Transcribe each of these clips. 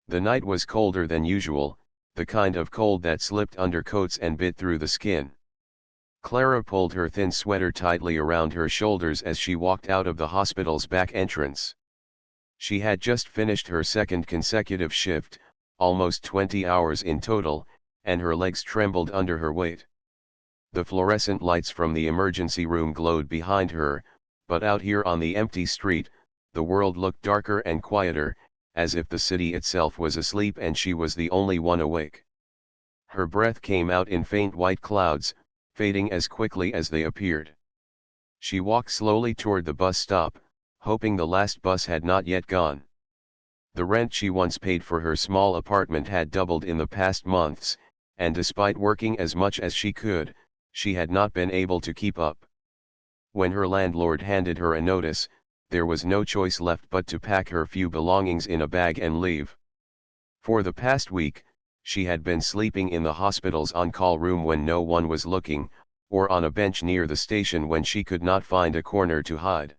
The night was colder than usual, the kind of cold that slipped under coats and bit through the skin. Clara pulled her thin sweater tightly around her shoulders as she walked out of the hospital's back entrance. She had just finished her second consecutive shift, almost 20 hours in total, and her legs trembled under her weight. The fluorescent lights from the emergency room glowed behind her, but out here on the empty street, the world looked darker and quieter, as if the city itself was asleep and she was the only one awake. Her breath came out in faint white clouds, fading as quickly as they appeared. She walked slowly toward the bus stop, hoping the last bus had not yet gone. The rent she once paid for her small apartment had doubled in the past months, and despite working as much as she could, she had not been able to keep up. When her landlord handed her a notice, there was no choice left but to pack her few belongings in a bag and leave. For the past week, she had been sleeping in the hospital's on-call room when no one was looking, or on a bench near the station when she could not find a corner to hide.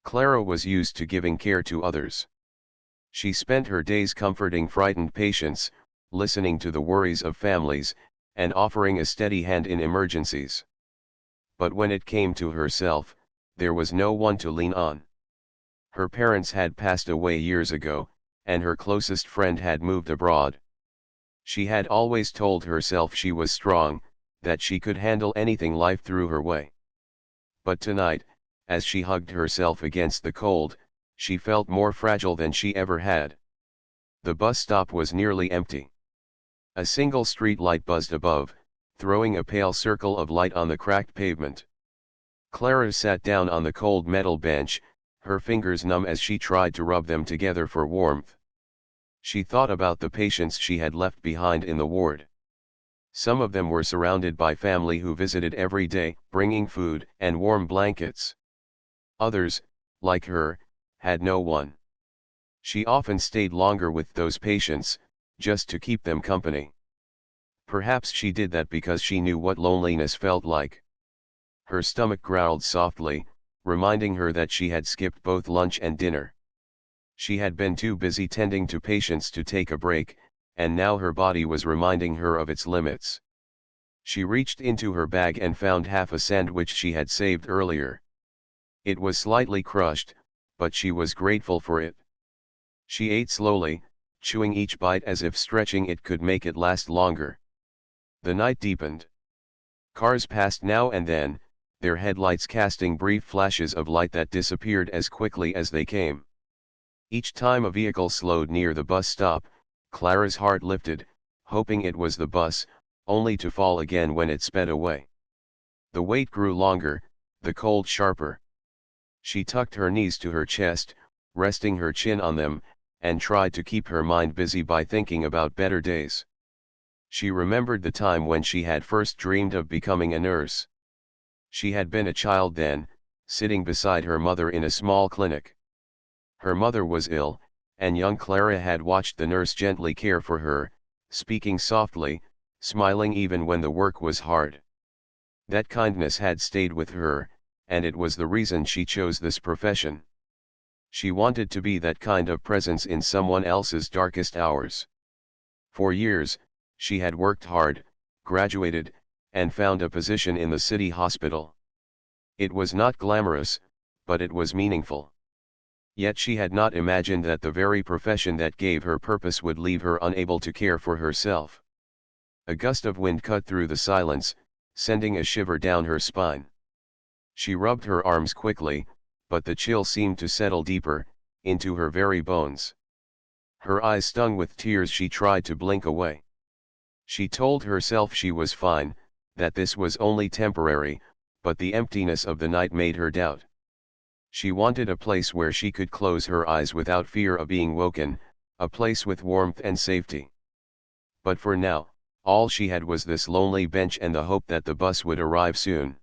Clara was used to giving care to others. She spent her days comforting frightened patients, listening to the worries of families, and offering a steady hand in emergencies. But when it came to herself, there was no one to lean on. Her parents had passed away years ago, and her closest friend had moved abroad. She had always told herself she was strong, that she could handle anything life threw her way. But tonight, as she hugged herself against the cold, she felt more fragile than she ever had. The bus stop was nearly empty. A single street light buzzed above, throwing a pale circle of light on the cracked pavement. Clara sat down on the cold metal bench, her fingers numb as she tried to rub them together for warmth. She thought about the patients she had left behind in the ward. Some of them were surrounded by family who visited every day, bringing food and warm blankets. Others, like her, had no one. She often stayed longer with those patients, just to keep them company. Perhaps she did that because she knew what loneliness felt like. Her stomach growled softly, reminding her that she had skipped both lunch and dinner. She had been too busy tending to patients to take a break, and now her body was reminding her of its limits. She reached into her bag and found half a sandwich she had saved earlier. It was slightly crushed, but she was grateful for it. She ate slowly, chewing each bite as if stretching it could make it last longer. The night deepened. Cars passed now and then, their headlights casting brief flashes of light that disappeared as quickly as they came. Each time a vehicle slowed near the bus stop, Clara's heart lifted, hoping it was the bus, only to fall again when it sped away. The wait grew longer, the cold sharper. She tucked her knees to her chest, resting her chin on them, and tried to keep her mind busy by thinking about better days. She remembered the time when she had first dreamed of becoming a nurse. She had been a child then, sitting beside her mother in a small clinic. Her mother was ill, and young Clara had watched the nurse gently care for her, speaking softly, smiling even when the work was hard. That kindness had stayed with her, and it was the reason she chose this profession. She wanted to be that kind of presence in someone else's darkest hours. For years, she had worked hard, graduated, and found a position in the city hospital. It was not glamorous, but it was meaningful. Yet she had not imagined that the very profession that gave her purpose would leave her unable to care for herself. A gust of wind cut through the silence, sending a shiver down her spine. She rubbed her arms quickly, but the chill seemed to settle deeper, into her very bones. Her eyes stung with tears. She tried to blink away. She told herself she was fine, that this was only temporary, but the emptiness of the night made her doubt. She wanted a place where she could close her eyes without fear of being woken, a place with warmth and safety. But for now, all she had was this lonely bench and the hope that the bus would arrive soon.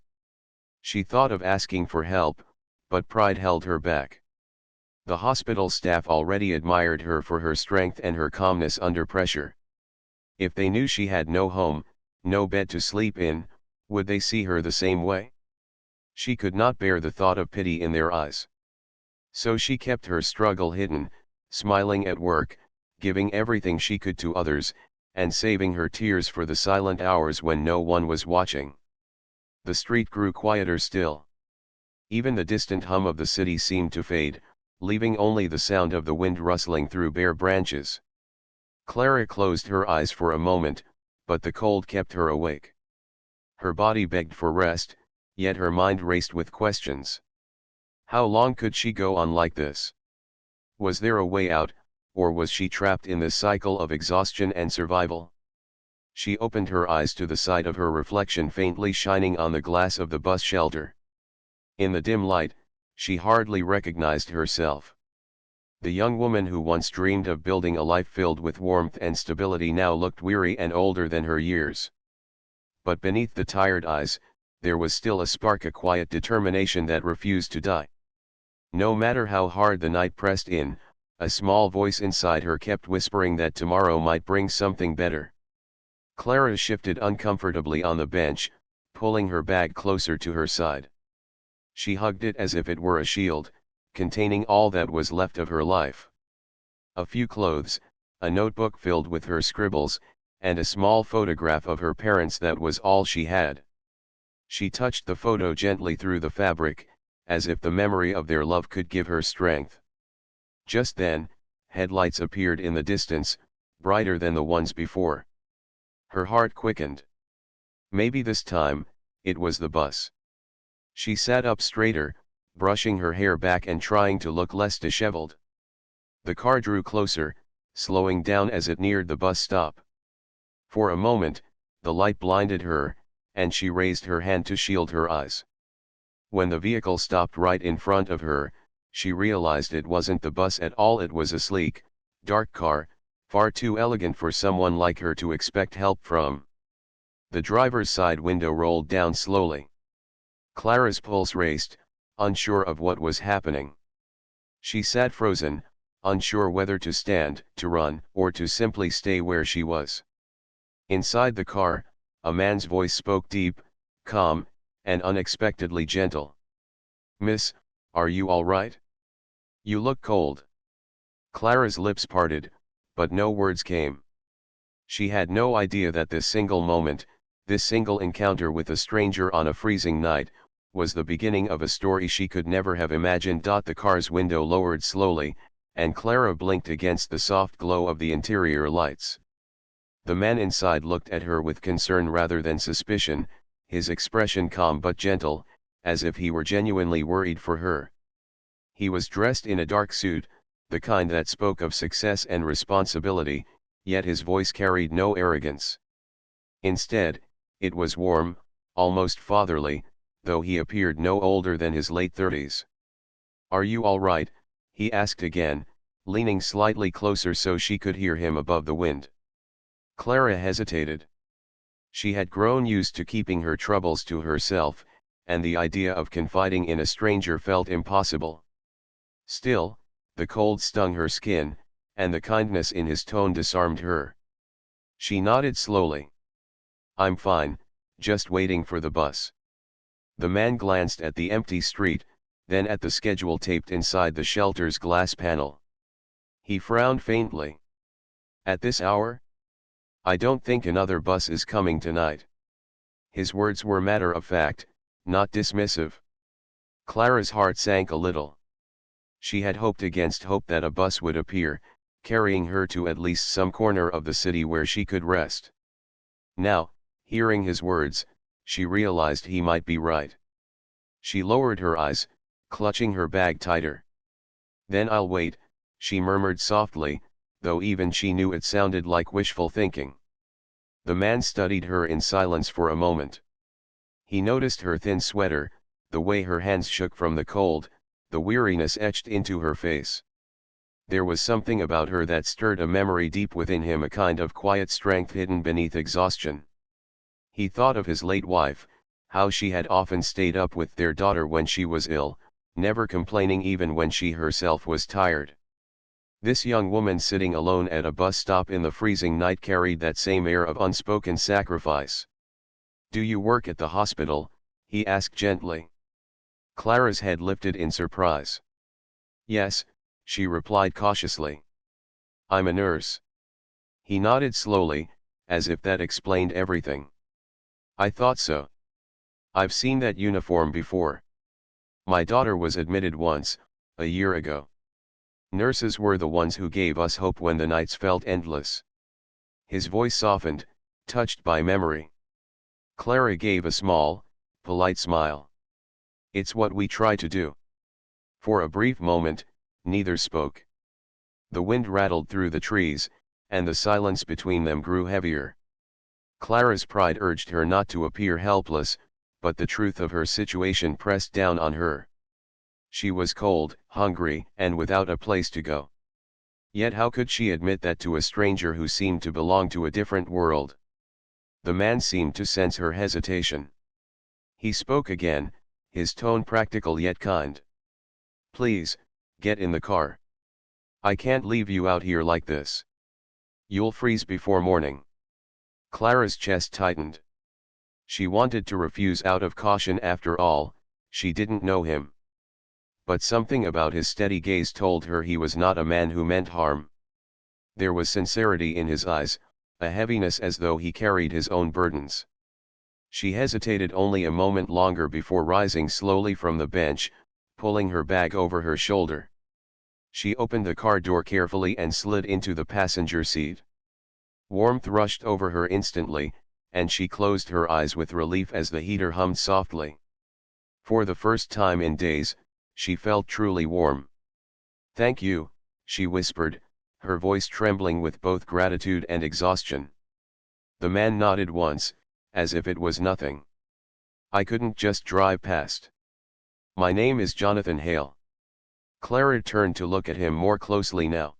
She thought of asking for help, but pride held her back. The hospital staff already admired her for her strength and her calmness under pressure. If they knew she had no home, no bed to sleep in, would they see her the same way? She could not bear the thought of pity in their eyes. So she kept her struggle hidden, smiling at work, giving everything she could to others, and saving her tears for the silent hours when no one was watching. The street grew quieter still. Even the distant hum of the city seemed to fade, leaving only the sound of the wind rustling through bare branches. Clara closed her eyes for a moment, but the cold kept her awake. Her body begged for rest, yet her mind raced with questions. How long could she go on like this? Was there a way out, or was she trapped in this cycle of exhaustion and survival? She opened her eyes to the sight of her reflection faintly shining on the glass of the bus shelter. In the dim light, she hardly recognized herself. The young woman who once dreamed of building a life filled with warmth and stability now looked weary and older than her years. But beneath the tired eyes, there was still a spark, a quiet determination that refused to die. No matter how hard the night pressed in, a small voice inside her kept whispering that tomorrow might bring something better. Clara shifted uncomfortably on the bench, pulling her bag closer to her side. She hugged it as if it were a shield, containing all that was left of her life. A few clothes, a notebook filled with her scribbles, and a small photograph of her parents, that was all she had. She touched the photo gently through the fabric, as if the memory of their love could give her strength. Just then, headlights appeared in the distance, brighter than the ones before. Her heart quickened. Maybe this time, it was the bus. She sat up straighter, brushing her hair back and trying to look less disheveled. The car drew closer, slowing down as it neared the bus stop. For a moment, the light blinded her, and she raised her hand to shield her eyes. When the vehicle stopped right in front of her, she realized it wasn't the bus at all. It was a sleek, dark car, far too elegant for someone like her to expect help from. The driver's side window rolled down slowly. Clara's pulse raced, unsure of what was happening. She sat frozen, unsure whether to stand, to run, or to simply stay where she was. Inside the car, a man's voice spoke, deep, calm, and unexpectedly gentle. "Miss, are you all right? You look cold." Clara's lips parted, but no words came. She had no idea that this single moment, this single encounter with a stranger on a freezing night, was the beginning of a story she could never have imagined. The car's window lowered slowly, and Clara blinked against the soft glow of the interior lights. The man inside looked at her with concern rather than suspicion, his expression calm but gentle, as if he were genuinely worried for her. He was dressed in a dark suit, the kind that spoke of success and responsibility, yet his voice carried no arrogance. Instead, it was warm, almost fatherly, though he appeared no older than his late 30s. "Are you all right?" he asked again, leaning slightly closer so she could hear him above the wind. Clara hesitated. She had grown used to keeping her troubles to herself, and the idea of confiding in a stranger felt impossible. Still, the cold stung her skin, and the kindness in his tone disarmed her. She nodded slowly. "I'm fine, just waiting for the bus." The man glanced at the empty street, then at the schedule taped inside the shelter's glass panel. He frowned faintly. "At this hour? I don't think another bus is coming tonight." His words were matter of fact, not dismissive. Clara's heart sank a little. She had hoped against hope that a bus would appear, carrying her to at least some corner of the city where she could rest. Now, hearing his words, she realized he might be right. She lowered her eyes, clutching her bag tighter. "Then I'll wait," she murmured softly, though even she knew it sounded like wishful thinking. The man studied her in silence for a moment. He noticed her thin sweater, the way her hands shook from the cold, the weariness etched into her face. There was something about her that stirred a memory deep within him, a kind of quiet strength hidden beneath exhaustion. He thought of his late wife, how she had often stayed up with their daughter when she was ill, never complaining even when she herself was tired. This young woman sitting alone at a bus stop in the freezing night carried that same air of unspoken sacrifice. "Do you work at the hospital?" he asked gently. Clara's head lifted in surprise. "Yes," she replied cautiously. I'm a nurse. He nodded slowly, as if that explained everything. I thought so. I've seen that uniform before. My daughter was admitted once, a year ago. Nurses were the ones who gave us hope when the nights felt endless. His voice softened, touched by memory. Clara gave a small, polite smile. It's what we try to do. For a brief moment, neither spoke. The wind rattled through the trees, and the silence between them grew heavier. Clara's pride urged her not to appear helpless, but the truth of her situation pressed down on her. She was cold, hungry, and without a place to go. Yet how could she admit that to a stranger who seemed to belong to a different world? The man seemed to sense her hesitation. He spoke again, his tone practical yet kind. Please, get in the car. I can't leave you out here like this. You'll freeze before morning. Clara's chest tightened. She wanted to refuse out of caution. After all, she didn't know him. But something about his steady gaze told her he was not a man who meant harm. There was sincerity in his eyes, a heaviness as though he carried his own burdens. She hesitated only a moment longer before rising slowly from the bench, pulling her bag over her shoulder. She opened the car door carefully and slid into the passenger seat. Warmth rushed over her instantly, and she closed her eyes with relief as the heater hummed softly. For the first time in days, she felt truly warm. Thank you, she whispered, her voice trembling with both gratitude and exhaustion. The man nodded once, as if it was nothing. I couldn't just drive past. My name is Jonathan Hale. Clara turned to look at him more closely now.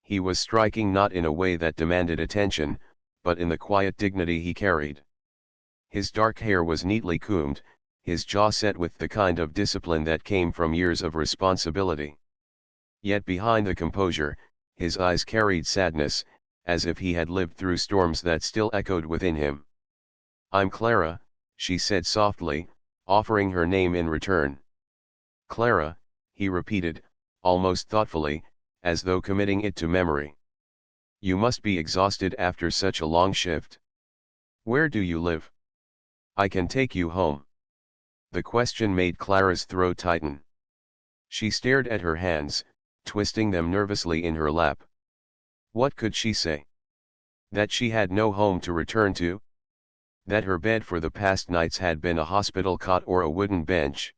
He was striking not in a way that demanded attention, but in the quiet dignity he carried. His dark hair was neatly combed, his jaw set with the kind of discipline that came from years of responsibility. Yet behind the composure, his eyes carried sadness, as if he had lived through storms that still echoed within him. I'm Clara, she said softly, offering her name in return. Clara, he repeated, almost thoughtfully, as though committing it to memory. You must be exhausted after such a long shift. Where do you live? I can take you home. The question made Clara's throat tighten. She stared at her hands, twisting them nervously in her lap. What could she say? That she had no home to return to? That her bed for the past nights had been a hospital cot or a wooden bench?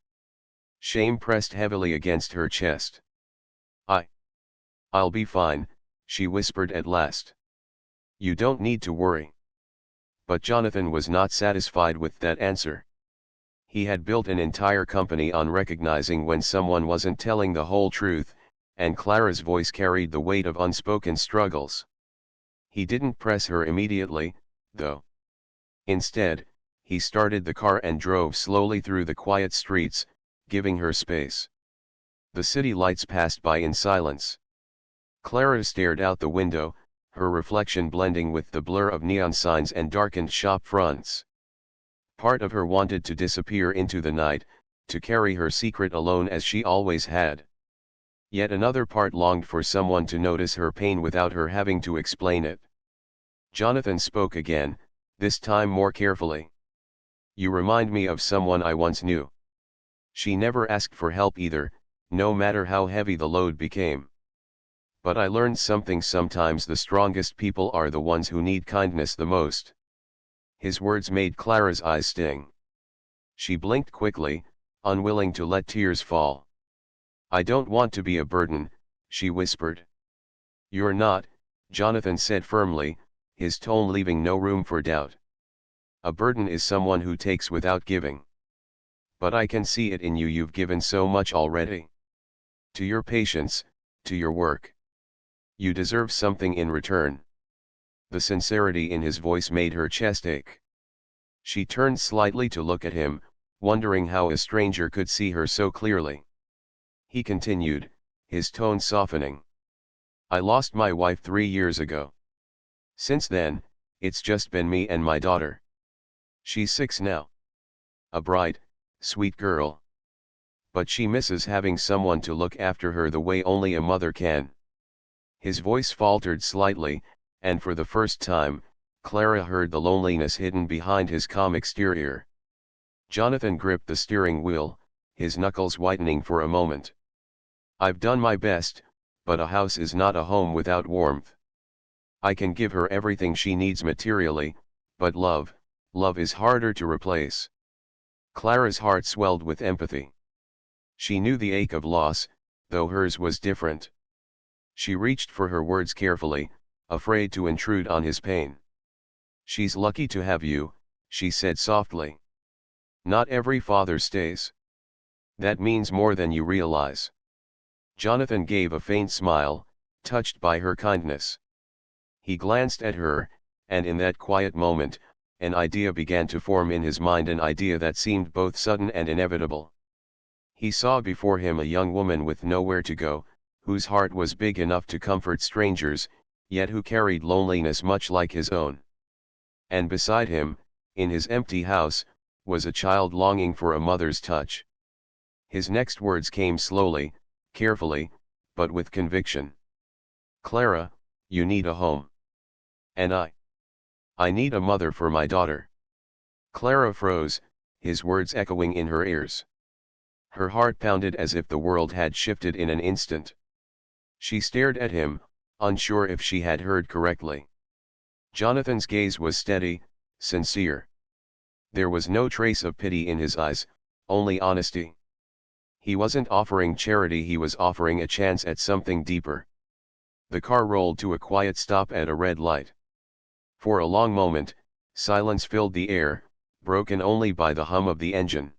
Shame pressed heavily against her chest. I'll be fine, she whispered at last. You don't need to worry. But Jonathan was not satisfied with that answer. He had built an entire company on recognizing when someone wasn't telling the whole truth, and Clara's voice carried the weight of unspoken struggles. He didn't press her immediately, though. Instead, he started the car and drove slowly through the quiet streets, giving her space. The city lights passed by in silence. Clara stared out the window, her reflection blending with the blur of neon signs and darkened shop fronts. Part of her wanted to disappear into the night, to carry her secret alone as she always had. Yet another part longed for someone to notice her pain without her having to explain it. Jonathan spoke again, this time more carefully. You remind me of someone I once knew. She never asked for help either, no matter how heavy the load became. But I learned something: sometimes the strongest people are the ones who need kindness the most. His words made Clara's eyes sting. She blinked quickly, unwilling to let tears fall. I don't want to be a burden, she whispered. You're not, Jonathan said firmly, his tone leaving no room for doubt. A burden is someone who takes without giving. But I can see it in you. You've given so much already. To your patients, to your work. You deserve something in return. The sincerity in his voice made her chest ache. She turned slightly to look at him, wondering how a stranger could see her so clearly. He continued, his tone softening. I lost my wife 3 years ago. Since then, it's just been me and my daughter. She's 6 now. A bright, sweet girl. But she misses having someone to look after her the way only a mother can. His voice faltered slightly, and for the first time, Clara heard the loneliness hidden behind his calm exterior. Jonathan gripped the steering wheel, his knuckles whitening for a moment. "I've done my best, but a house is not a home without warmth. I can give her everything she needs materially, but love is harder to replace." Clara's heart swelled with empathy. She knew the ache of loss, though hers was different. She reached for her words carefully, afraid to intrude on his pain. "She's lucky to have you," she said softly. "Not every father stays. That means more than you realize." Jonathan gave a faint smile, touched by her kindness. He glanced at her, and in that quiet moment, an idea began to form in his mind, an idea that seemed both sudden and inevitable. He saw before him a young woman with nowhere to go, whose heart was big enough to comfort strangers, yet who carried loneliness much like his own. And beside him, in his empty house, was a child longing for a mother's touch. His next words came slowly, carefully, but with conviction. "Clara, you need a home. And I need a mother for my daughter." Clara froze, his words echoing in her ears. Her heart pounded as if the world had shifted in an instant. She stared at him, unsure if she had heard correctly. Jonathan's gaze was steady, sincere. There was no trace of pity in his eyes, only honesty. He wasn't offering charity, he was offering a chance at something deeper. The car rolled to a quiet stop at a red light. For a long moment, silence filled the air, broken only by the hum of the engine.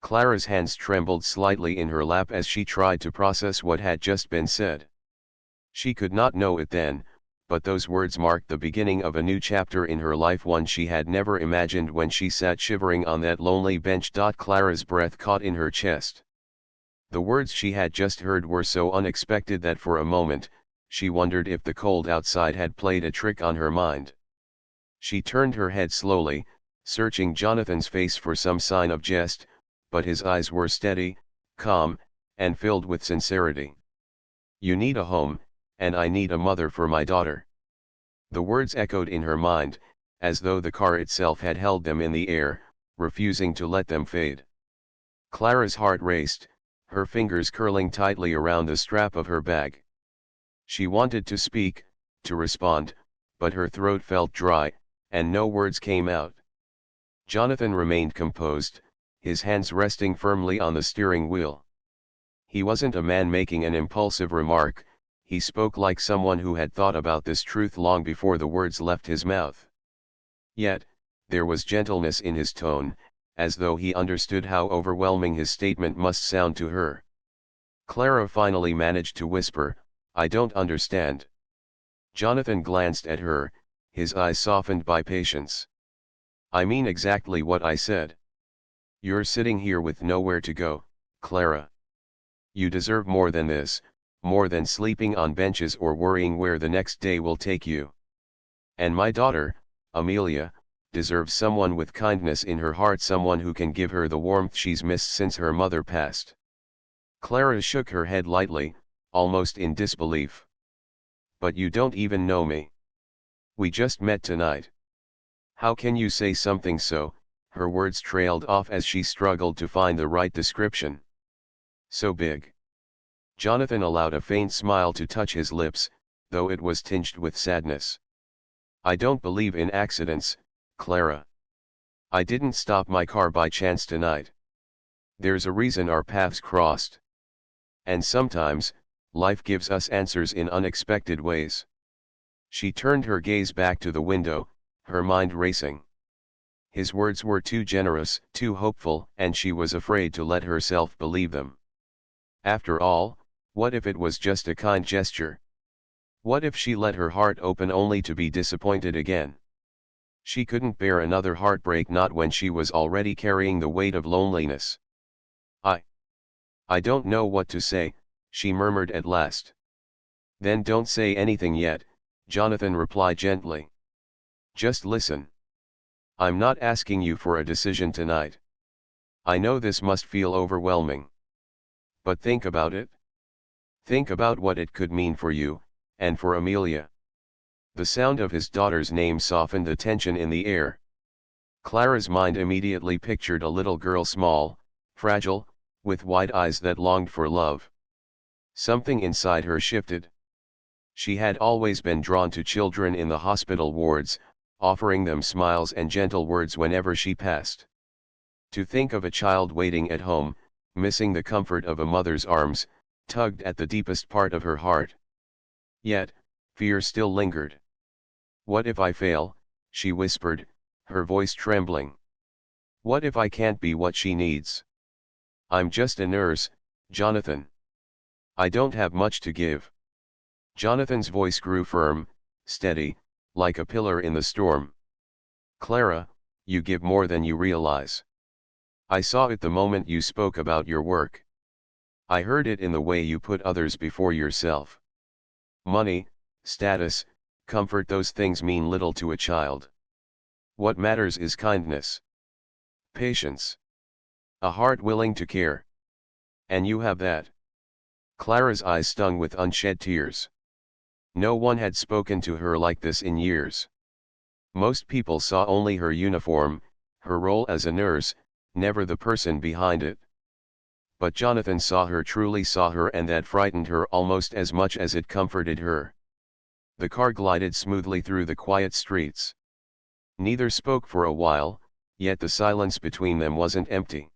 Clara's hands trembled slightly in her lap as she tried to process what had just been said. She could not know it then, but those words marked the beginning of a new chapter in her life, one she had never imagined when she sat shivering on that lonely bench. Clara's breath caught in her chest. The words she had just heard were so unexpected that for a moment, she wondered if the cold outside had played a trick on her mind. She turned her head slowly, searching Jonathan's face for some sign of jest, but his eyes were steady, calm, and filled with sincerity. "You need a home, and I need a mother for my daughter." The words echoed in her mind, as though the car itself had held them in the air, refusing to let them fade. Clara's heart raced, her fingers curling tightly around the strap of her bag. She wanted to speak, to respond, but her throat felt dry, and no words came out. Jonathan remained composed, his hands resting firmly on the steering wheel. He wasn't a man making an impulsive remark, he spoke like someone who had thought about this truth long before the words left his mouth. Yet, there was gentleness in his tone, as though he understood how overwhelming his statement must sound to her. Clara finally managed to whisper, "I don't understand." Jonathan glanced at her, his eyes softened by patience. "I mean exactly what I said. You're sitting here with nowhere to go, Clara. You deserve more than this, more than sleeping on benches or worrying where the next day will take you. And my daughter, Amelia, deserves someone with kindness in her heart, someone who can give her the warmth she's missed since her mother passed." Clara shook her head lightly, almost in disbelief. "But you don't even know me. We just met tonight. How can you say something so?" Her words trailed off as she struggled to find the right description. "So big." Jonathan allowed a faint smile to touch his lips, though it was tinged with sadness. "I don't believe in accidents, Clara. I didn't stop my car by chance tonight. There's a reason our paths crossed. And sometimes, life gives us answers in unexpected ways." She turned her gaze back to the window, her mind racing. His words were too generous, too hopeful, and she was afraid to let herself believe them. After all, what if it was just a kind gesture? What if she let her heart open only to be disappointed again? She couldn't bear another heartbreak, not when she was already carrying the weight of loneliness. I don't know what to say," she murmured at last. "Then don't say anything yet," Jonathan replied gently. "Just listen. I'm not asking you for a decision tonight. I know this must feel overwhelming. But think about it. Think about what it could mean for you, and for Amelia. The sound of his daughter's name softened the tension in the air. Clara's mind immediately pictured a little girl, small, fragile, with wide eyes that longed for love. Something inside her shifted. She had always been drawn to children in the hospital wards, offering them smiles and gentle words whenever she passed. To think of a child waiting at home, missing the comfort of a mother's arms, tugged at the deepest part of her heart. Yet, fear still lingered. "What if I fail?" she whispered, her voice trembling. "What if I can't be what she needs? I'm just a nurse, Jonathan. I don't have much to give." Jonathan's voice grew firm, steady, like a pillar in the storm. "Clara, you give more than you realize. I saw it the moment you spoke about your work. I heard it in the way you put others before yourself. Money, status, comfort, those things mean little to a child. What matters is kindness, patience, a heart willing to care. And you have that." Clara's eyes stung with unshed tears. No one had spoken to her like this in years. Most people saw only her uniform, her role as a nurse, never the person behind it. But Jonathan saw her, truly saw her, and that frightened her almost as much as it comforted her. The car glided smoothly through the quiet streets. Neither spoke for a while, yet the silence between them wasn't empty.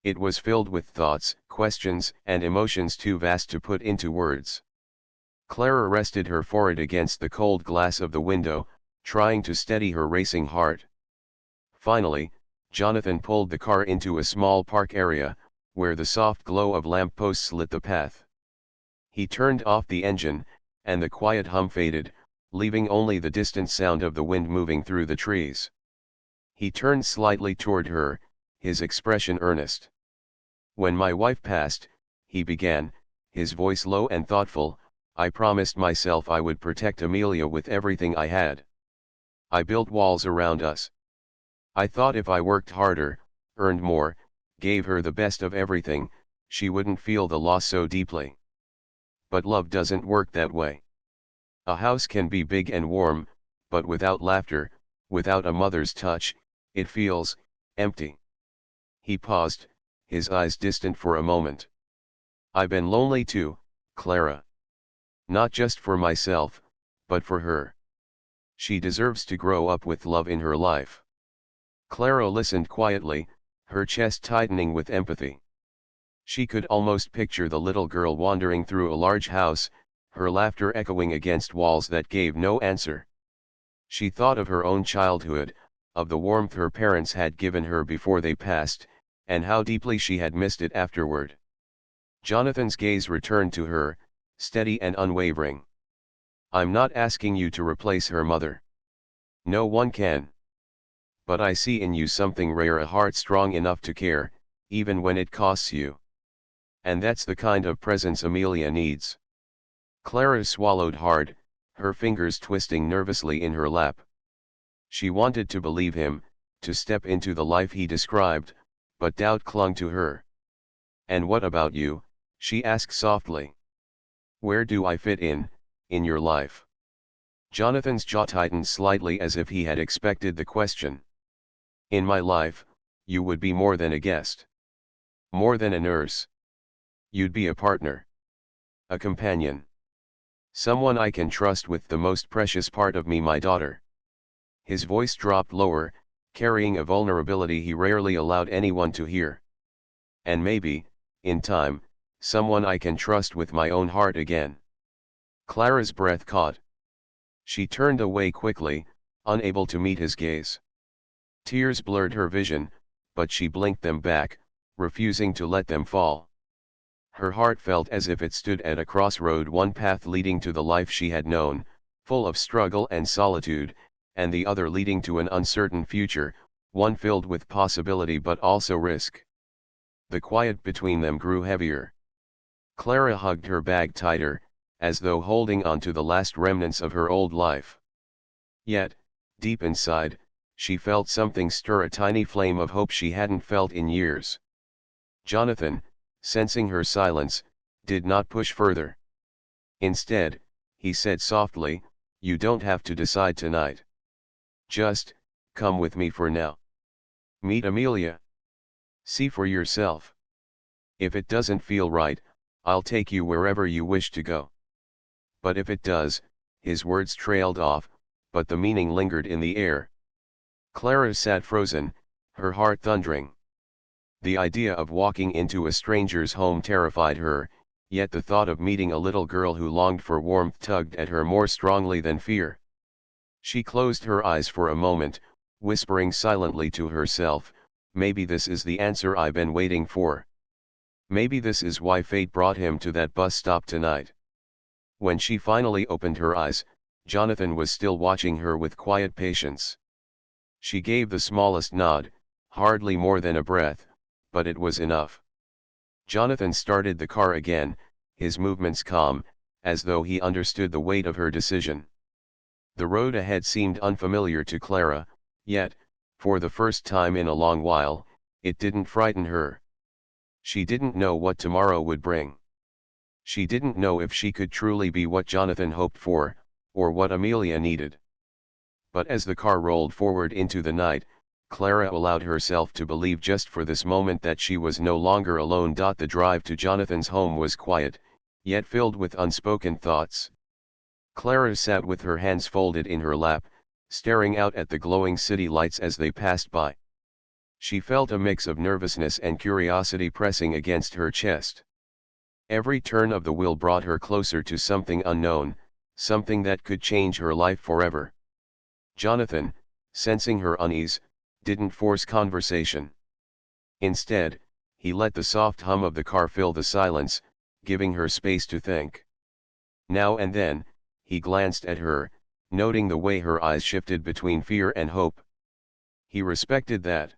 It was filled with thoughts, questions, and emotions too vast to put into words. Clara rested her forehead against the cold glass of the window, trying to steady her racing heart. Finally, Jonathan pulled the car into a small park area, where the soft glow of lampposts lit the path. He turned off the engine, and the quiet hum faded, leaving only the distant sound of the wind moving through the trees. He turned slightly toward her, his expression earnest. "When my wife passed," he began, his voice low and thoughtful, "I promised myself I would protect Amelia with everything I had. I built walls around us. I thought if I worked harder, earned more, gave her the best of everything, she wouldn't feel the loss so deeply. But love doesn't work that way. A house can be big and warm, but without laughter, without a mother's touch, it feels empty." He paused, his eyes distant for a moment. "I've been lonely too, Clara. Not just for myself, but for her. She deserves to grow up with love in her life." Clara listened quietly, her chest tightening with empathy. She could almost picture the little girl wandering through a large house, her laughter echoing against walls that gave no answer. She thought of her own childhood, of the warmth her parents had given her before they passed, and how deeply she had missed it afterward. Jonathan's gaze returned to her, steady and unwavering. "I'm not asking you to replace her mother. No one can. But I see in you something rare, a heart strong enough to care, even when it costs you. And that's the kind of presence Amelia needs." Clara swallowed hard, her fingers twisting nervously in her lap. She wanted to believe him, to step into the life he described, but doubt clung to her. "And what about you?" she asked softly. "Where do I fit in your life?" Jonathan's jaw tightened slightly as if he had expected the question. "In my life, you would be more than a guest. More than a nurse. You'd be a partner. A companion. Someone I can trust with the most precious part of me, my daughter." His voice dropped lower, carrying a vulnerability he rarely allowed anyone to hear. "And maybe, in time, someone I can trust with my own heart again." Clara's breath caught. She turned away quickly, unable to meet his gaze. Tears blurred her vision, but she blinked them back, refusing to let them fall. Her heart felt as if it stood at a crossroad, one path leading to the life she had known, full of struggle and solitude, and the other leading to an uncertain future, one filled with possibility but also risk. The quiet between them grew heavier. Clara hugged her bag tighter, as though holding on to the last remnants of her old life. Yet, deep inside, she felt something stir, a tiny flame of hope she hadn't felt in years. Jonathan, sensing her silence, did not push further. Instead, he said softly, you don't have to decide tonight. Just, come with me for now. Meet Amelia. See for yourself. If it doesn't feel right, I'll take you wherever you wish to go. But if it does, his words trailed off, but the meaning lingered in the air. Clara sat frozen, her heart thundering. The idea of walking into a stranger's home terrified her, yet the thought of meeting a little girl who longed for warmth tugged at her more strongly than fear. She closed her eyes for a moment, whispering silently to herself, maybe this is the answer I've been waiting for. Maybe this is why fate brought him to that bus stop tonight. When she finally opened her eyes, Jonathan was still watching her with quiet patience. She gave the smallest nod, hardly more than a breath, but it was enough. Jonathan started the car again, his movements calm, as though he understood the weight of her decision. The road ahead seemed unfamiliar to Clara, yet, for the first time in a long while, it didn't frighten her. She didn't know what tomorrow would bring. She didn't know if she could truly be what Jonathan hoped for, or what Amelia needed. But as the car rolled forward into the night, Clara allowed herself to believe just for this moment that she was no longer alone. The drive to Jonathan's home was quiet, yet filled with unspoken thoughts. Clara sat with her hands folded in her lap, staring out at the glowing city lights as they passed by. She felt a mix of nervousness and curiosity pressing against her chest. Every turn of the wheel brought her closer to something unknown, something that could change her life forever. Jonathan, sensing her unease, didn't force conversation. Instead, he let the soft hum of the car fill the silence, giving her space to think. Now and then, he glanced at her, noting the way her eyes shifted between fear and hope. He respected that.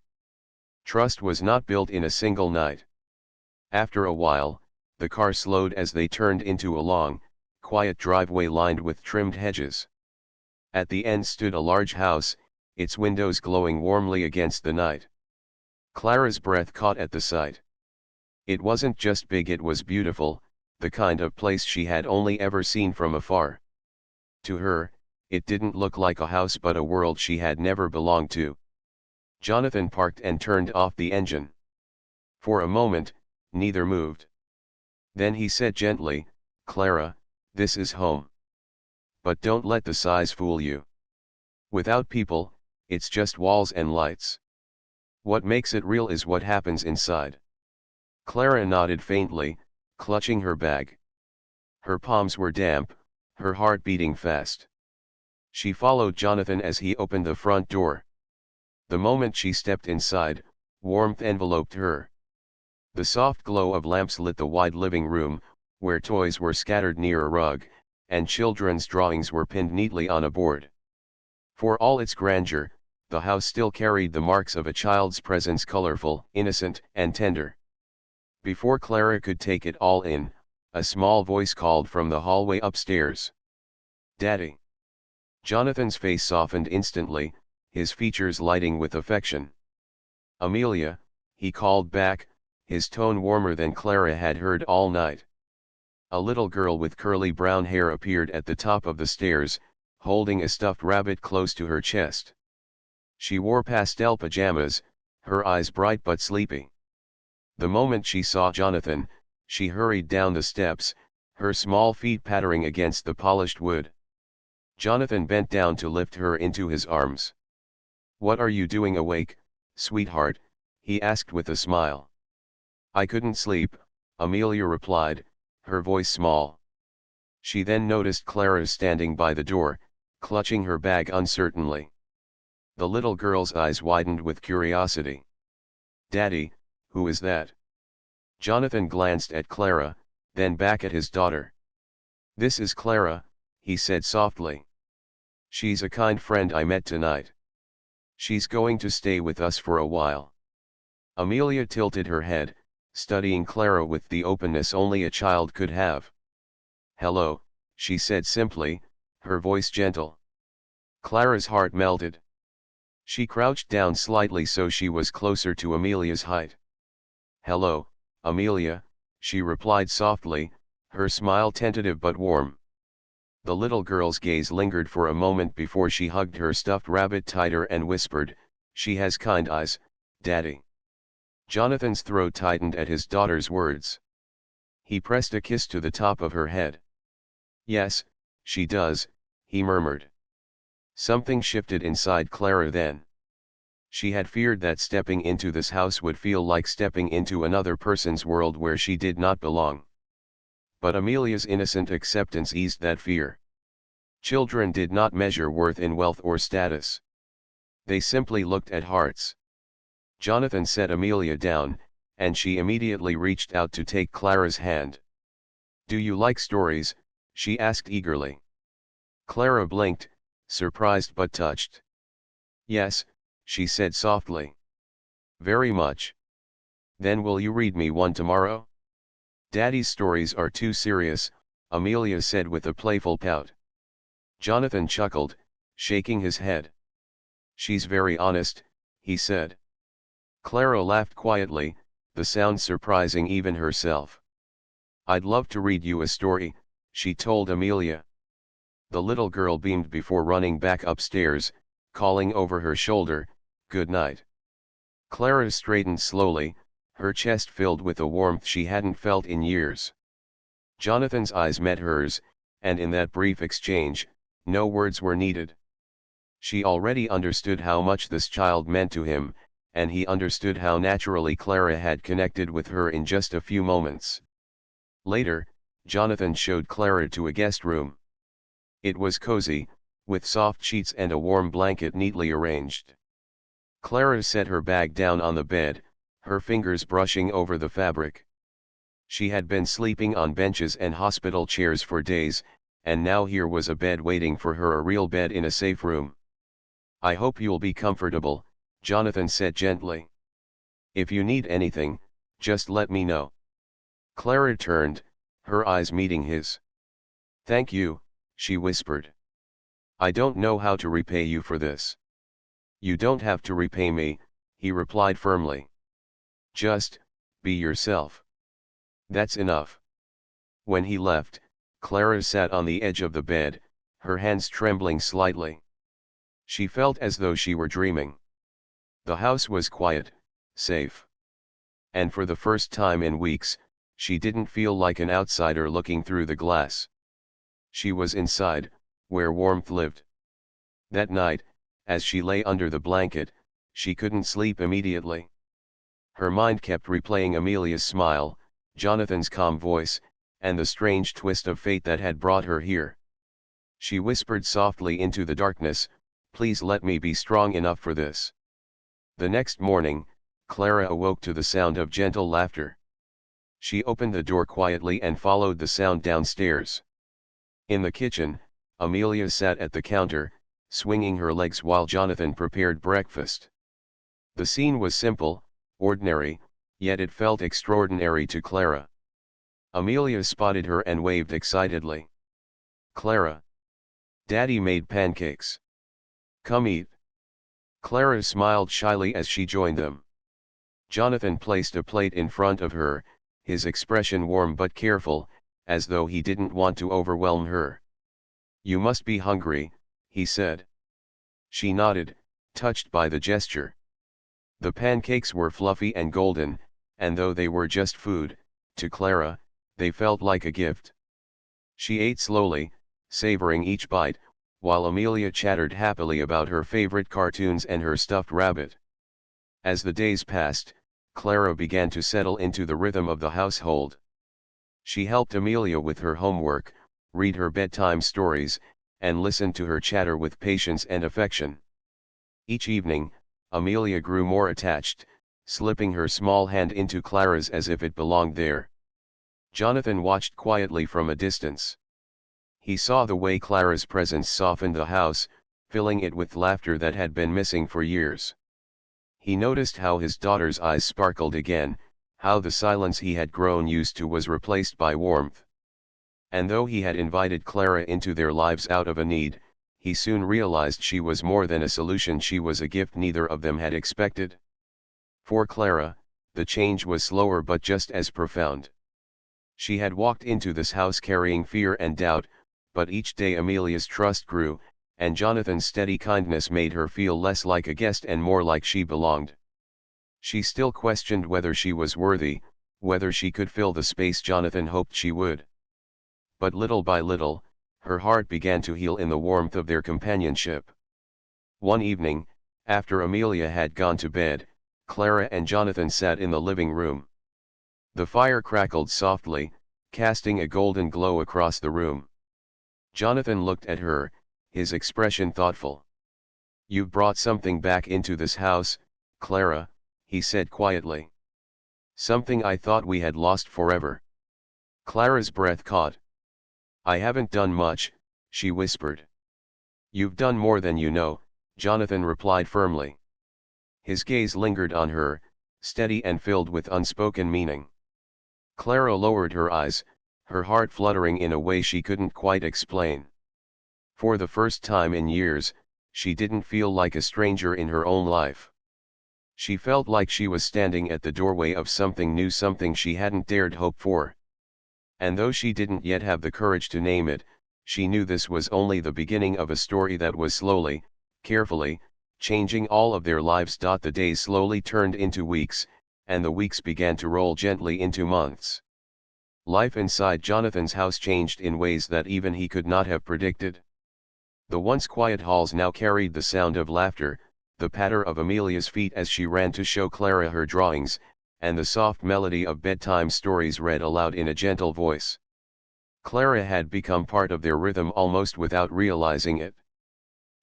Trust was not built in a single night. After a while, the car slowed as they turned into a long, quiet driveway lined with trimmed hedges. At the end stood a large house, its windows glowing warmly against the night. Clara's breath caught at the sight. It wasn't just big, it was beautiful, the kind of place she had only ever seen from afar. To her, it didn't look like a house but a world she had never belonged to. Jonathan parked and turned off the engine. For a moment, neither moved. Then he said gently, Clara, this is home. But don't let the size fool you. Without people, it's just walls and lights. What makes it real is what happens inside. Clara nodded faintly, clutching her bag. Her palms were damp, her heart beating fast. She followed Jonathan as he opened the front door. The moment she stepped inside, warmth enveloped her. The soft glow of lamps lit the wide living room, where toys were scattered near a rug, and children's drawings were pinned neatly on a board. For all its grandeur, the house still carried the marks of a child's presence, colorful, innocent, and tender. Before Clara could take it all in, a small voice called from the hallway upstairs. Daddy. Jonathan's face softened instantly, his features lighting with affection. Amelia, he called back, his tone warmer than Clara had heard all night. A little girl with curly brown hair appeared at the top of the stairs, holding a stuffed rabbit close to her chest. She wore pastel pajamas, her eyes bright but sleepy. The moment she saw Jonathan, she hurried down the steps, her small feet pattering against the polished wood. Jonathan bent down to lift her into his arms. What are you doing awake, sweetheart? He asked with a smile. I couldn't sleep, Amelia replied, her voice small. She then noticed Clara standing by the door, clutching her bag uncertainly. The little girl's eyes widened with curiosity. Daddy, who is that? Jonathan glanced at Clara, then back at his daughter. This is Clara, he said softly. She's a kind friend I met tonight. She's going to stay with us for a while. Amelia tilted her head, studying Clara with the openness only a child could have. Hello, she said simply, her voice gentle. Clara's heart melted. She crouched down slightly so she was closer to Amelia's height. Hello, Amelia, she replied softly, her smile tentative but warm. The little girl's gaze lingered for a moment before she hugged her stuffed rabbit tighter and whispered, "She has kind eyes, Daddy." Jonathan's throat tightened at his daughter's words. He pressed a kiss to the top of her head. "Yes, she does," he murmured. Something shifted inside Clara then. She had feared that stepping into this house would feel like stepping into another person's world where she did not belong. But Amelia's innocent acceptance eased that fear. Children did not measure worth in wealth or status. They simply looked at hearts. Jonathan set Amelia down, and she immediately reached out to take Clara's hand. "Do you like stories?" she asked eagerly. Clara blinked, surprised but touched. "Yes," she said softly. "Very much." "Then will you read me one tomorrow?" "Daddy's stories are too serious," Amelia said with a playful pout. Jonathan chuckled, shaking his head. "She's very honest," he said. Clara laughed quietly, the sound surprising even herself. "I'd love to read you a story," she told Amelia. The little girl beamed before running back upstairs, calling over her shoulder, "Good night." Clara straightened slowly, her chest filled with a warmth she hadn't felt in years. Jonathan's eyes met hers, and in that brief exchange, no words were needed. She already understood how much this child meant to him, and he understood how naturally Clara had connected with her in just a few moments. Later, Jonathan showed Clara to a guest room. It was cozy, with soft sheets and a warm blanket neatly arranged. Clara set her bag down on the bed, her fingers brushing over the fabric. She had been sleeping on benches and hospital chairs for days, and now here was a bed waiting for her, a real bed in a safe room. "I hope you'll be comfortable," Jonathan said gently. "If you need anything, just let me know." Clara turned, her eyes meeting his. "Thank you," she whispered. "I don't know how to repay you for this." "You don't have to repay me," he replied firmly. "Just, be yourself. That's enough." When he left, Clara sat on the edge of the bed, her hands trembling slightly. She felt as though she were dreaming. The house was quiet, safe. And for the first time in weeks, she didn't feel like an outsider looking through the glass. She was inside, where warmth lived. That night, as she lay under the blanket, she couldn't sleep immediately. Her mind kept replaying Amelia's smile, Jonathan's calm voice, and the strange twist of fate that had brought her here. She whispered softly into the darkness, "Please let me be strong enough for this." The next morning, Clara awoke to the sound of gentle laughter. She opened the door quietly and followed the sound downstairs. In the kitchen, Amelia sat at the counter, swinging her legs while Jonathan prepared breakfast. The scene was simple, ordinary, yet it felt extraordinary to Clara. Amelia spotted her and waved excitedly. "Clara! Daddy made pancakes. Come eat." Clara smiled shyly as she joined them. Jonathan placed a plate in front of her, his expression warm but careful, as though he didn't want to overwhelm her. "You must be hungry," he said. She nodded, touched by the gesture. The pancakes were fluffy and golden, and though they were just food, to Clara, they felt like a gift. She ate slowly, savoring each bite, while Amelia chattered happily about her favorite cartoons and her stuffed rabbit. As the days passed, Clara began to settle into the rhythm of the household. She helped Amelia with her homework, read her bedtime stories, and listened to her chatter with patience and affection. Each evening, Amelia grew more attached, slipping her small hand into Clara's as if it belonged there. Jonathan watched quietly from a distance. He saw the way Clara's presence softened the house, filling it with laughter that had been missing for years. He noticed how his daughter's eyes sparkled again, how the silence he had grown used to was replaced by warmth. And though he had invited Clara into their lives out of a need, he soon realized she was more than a solution, she was a gift neither of them had expected. For Clara, the change was slower but just as profound. She had walked into this house carrying fear and doubt, but each day Amelia's trust grew, and Jonathan's steady kindness made her feel less like a guest and more like she belonged. She still questioned whether she was worthy, whether she could fill the space Jonathan hoped she would. But little by little, her heart began to heal in the warmth of their companionship. One evening, after Amelia had gone to bed, Clara and Jonathan sat in the living room. The fire crackled softly, casting a golden glow across the room. Jonathan looked at her, his expression thoughtful. "You've brought something back into this house, Clara," he said quietly. "Something I thought we had lost forever." Clara's breath caught. "I haven't done much," she whispered. "You've done more than you know," Jonathan replied firmly. His gaze lingered on her, steady and filled with unspoken meaning. Clara lowered her eyes, her heart fluttering in a way she couldn't quite explain. For the first time in years, she didn't feel like a stranger in her own life. She felt like she was standing at the doorway of something new, something she hadn't dared hope for. And though she didn't yet have the courage to name it, she knew this was only the beginning of a story that was slowly, carefully, changing all of their lives. The days slowly turned into weeks, and the weeks began to roll gently into months. Life inside Jonathan's house changed in ways that even he could not have predicted. The once quiet halls now carried the sound of laughter, the patter of Amelia's feet as she ran to show Clara her drawings, and the soft melody of bedtime stories read aloud in a gentle voice. Clara had become part of their rhythm almost without realizing it.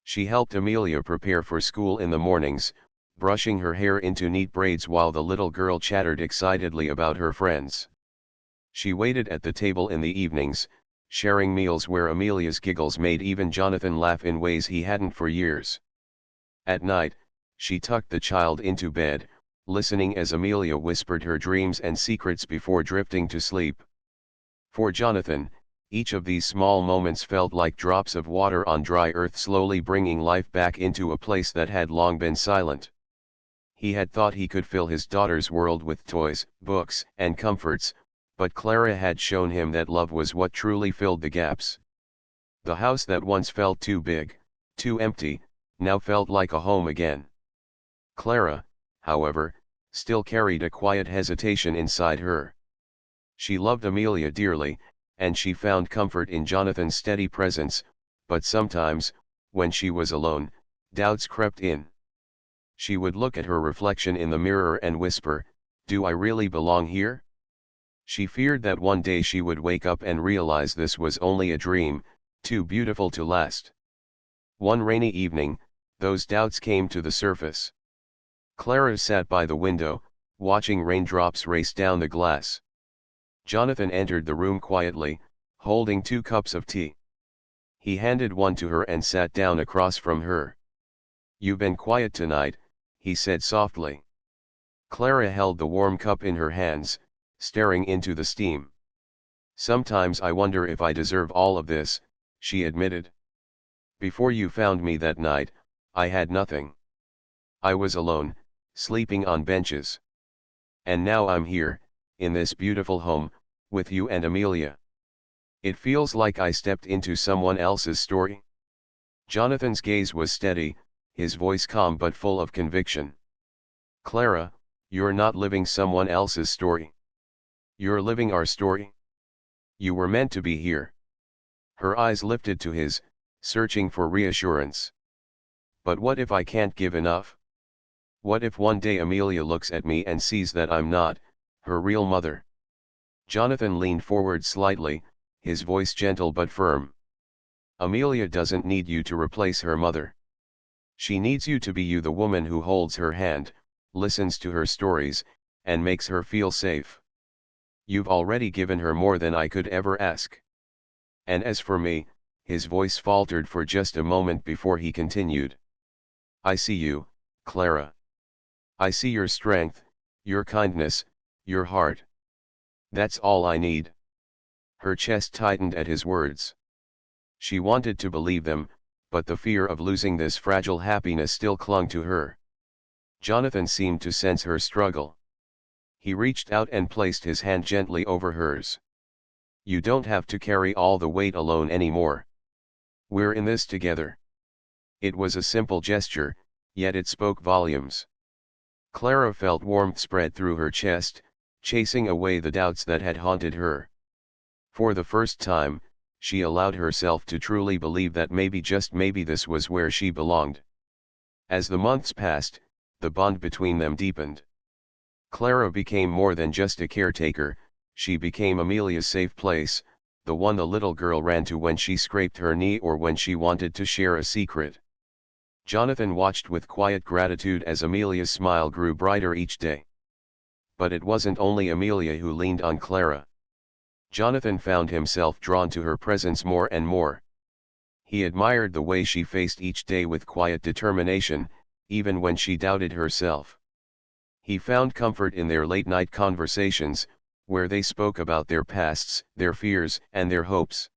She helped Amelia prepare for school in the mornings, brushing her hair into neat braids while the little girl chattered excitedly about her friends. She waited at the table in the evenings, sharing meals where Amelia's giggles made even Jonathan laugh in ways he hadn't for years. At night, she tucked the child into bed, listening as Amelia whispered her dreams and secrets before drifting to sleep. For Jonathan, each of these small moments felt like drops of water on dry earth, slowly bringing life back into a place that had long been silent. He had thought he could fill his daughter's world with toys, books, and comforts, but Clara had shown him that love was what truly filled the gaps. The house that once felt too big, too empty, now felt like a home again. Clara, however, still carried a quiet hesitation inside her. She loved Amelia dearly, and she found comfort in Jonathan's steady presence, but sometimes, when she was alone, doubts crept in. She would look at her reflection in the mirror and whisper, "Do I really belong here?" She feared that one day she would wake up and realize this was only a dream, too beautiful to last. One rainy evening, those doubts came to the surface. Clara sat by the window, watching raindrops race down the glass. Jonathan entered the room quietly, holding 2 cups of tea. He handed one to her and sat down across from her. "You've been quiet tonight," he said softly. Clara held the warm cup in her hands, staring into the steam. "Sometimes I wonder if I deserve all of this," she admitted. "Before you found me that night, I had nothing. I was alone, sleeping on benches. And now I'm here, in this beautiful home, with you and Amelia. It feels like I stepped into someone else's story." Jonathan's gaze was steady, his voice calm but full of conviction. "Clara, you're not living someone else's story. You're living our story. You were meant to be here." Her eyes lifted to his, searching for reassurance. "But what if I can't give enough? What if one day Amelia looks at me and sees that I'm not her real mother?" Jonathan leaned forward slightly, his voice gentle but firm. "Amelia doesn't need you to replace her mother. She needs you to be you, the woman who holds her hand, listens to her stories, and makes her feel safe. You've already given her more than I could ever ask. And as for me," his voice faltered for just a moment before he continued. "I see you, Clara. I see your strength, your kindness, your heart. That's all I need." Her chest tightened at his words. She wanted to believe them, but the fear of losing this fragile happiness still clung to her. Jonathan seemed to sense her struggle. He reached out and placed his hand gently over hers. You don't have to carry all the weight alone anymore. We're in this together. It was a simple gesture, yet it spoke volumes. Clara felt warmth spread through her chest, chasing away the doubts that had haunted her. For the first time, she allowed herself to truly believe that maybe, just maybe, this was where she belonged. As the months passed, the bond between them deepened. Clara became more than just a caretaker, she became Amelia's safe place, the one the little girl ran to when she scraped her knee or when she wanted to share a secret. Jonathan watched with quiet gratitude as Amelia's smile grew brighter each day. But it wasn't only Amelia who leaned on Clara. Jonathan found himself drawn to her presence more and more. He admired the way she faced each day with quiet determination, even when she doubted herself. He found comfort in their late-night conversations, where they spoke about their pasts, their fears, and their hopes.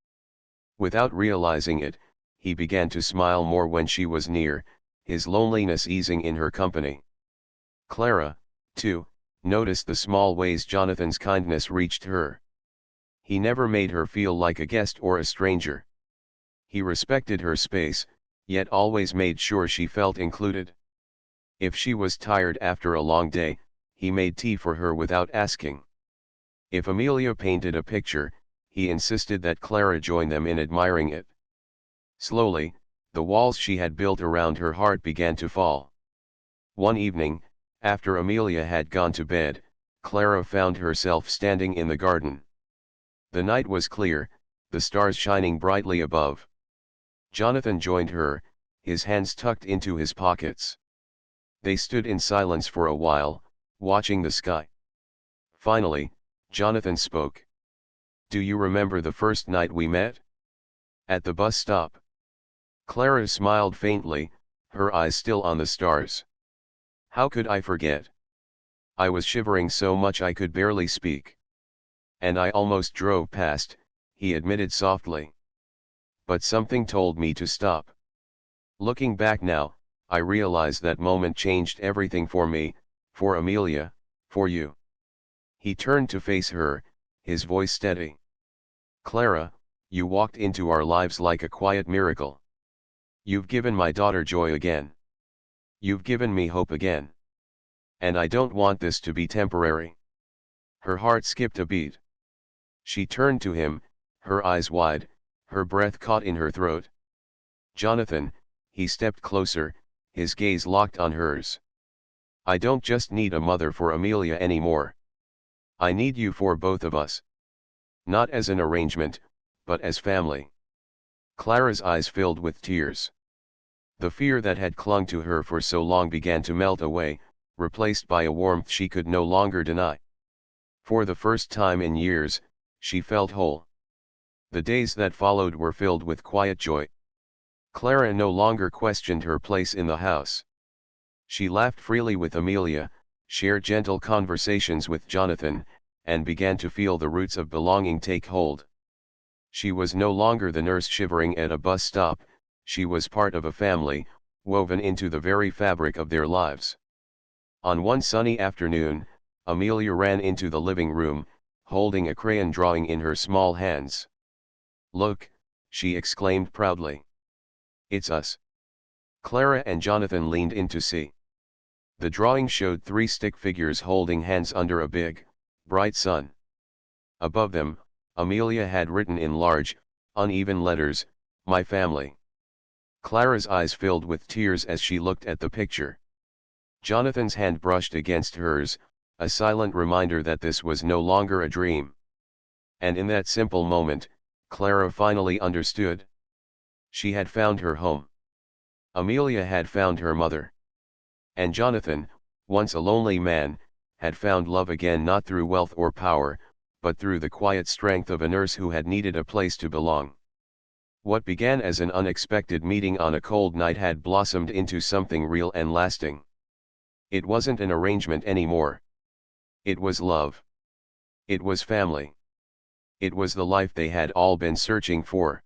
Without realizing it, he began to smile more when she was near, his loneliness easing in her company. Clara, too, noticed the small ways Jonathan's kindness reached her. He never made her feel like a guest or a stranger. He respected her space, yet always made sure she felt included. If she was tired after a long day, he made tea for her without asking. If Amelia painted a picture, he insisted that Clara join them in admiring it. Slowly, the walls she had built around her heart began to fall. One evening, after Amelia had gone to bed, Clara found herself standing in the garden. The night was clear, the stars shining brightly above. Jonathan joined her, his hands tucked into his pockets. They stood in silence for a while, watching the sky. Finally, Jonathan spoke. "Do you remember the first night we met? At the bus stop?" Clara smiled faintly, her eyes still on the stars. "How could I forget? I was shivering so much I could barely speak. And I almost drove past," he admitted softly. "But something told me to stop. Looking back now, I realize that moment changed everything for me, for Amelia, for you." He turned to face her, his voice steady. "Clara, you walked into our lives like a quiet miracle. You've given my daughter joy again. You've given me hope again. And I don't want this to be temporary." Her heart skipped a beat. She turned to him, her eyes wide, her breath caught in her throat. "Jonathan," he stepped closer, his gaze locked on hers. "I don't just need a mother for Amelia anymore. I need you for both of us. Not as an arrangement, but as family." Clara's eyes filled with tears. The fear that had clung to her for so long began to melt away, replaced by a warmth she could no longer deny. For the first time in years, she felt whole. The days that followed were filled with quiet joy. Clara no longer questioned her place in the house. She laughed freely with Amelia, shared gentle conversations with Jonathan, and began to feel the roots of belonging take hold. She was no longer the nurse shivering at a bus stop, she was part of a family, woven into the very fabric of their lives. On one sunny afternoon, Amelia ran into the living room, holding a crayon drawing in her small hands. "Look," she exclaimed proudly. "It's us." Clara and Jonathan leaned in to see. The drawing showed three stick figures holding hands under a big, bright sun. Above them, Amelia had written in large, uneven letters, "My family." Clara's eyes filled with tears as she looked at the picture. Jonathan's hand brushed against hers, a silent reminder that this was no longer a dream. And in that simple moment, Clara finally understood. She had found her home. Amelia had found her mother. And Jonathan, once a lonely man, had found love again, not through wealth or power, but through the quiet strength of a nurse who had needed a place to belong. What began as an unexpected meeting on a cold night had blossomed into something real and lasting. It wasn't an arrangement anymore. It was love. It was family. It was the life they had all been searching for.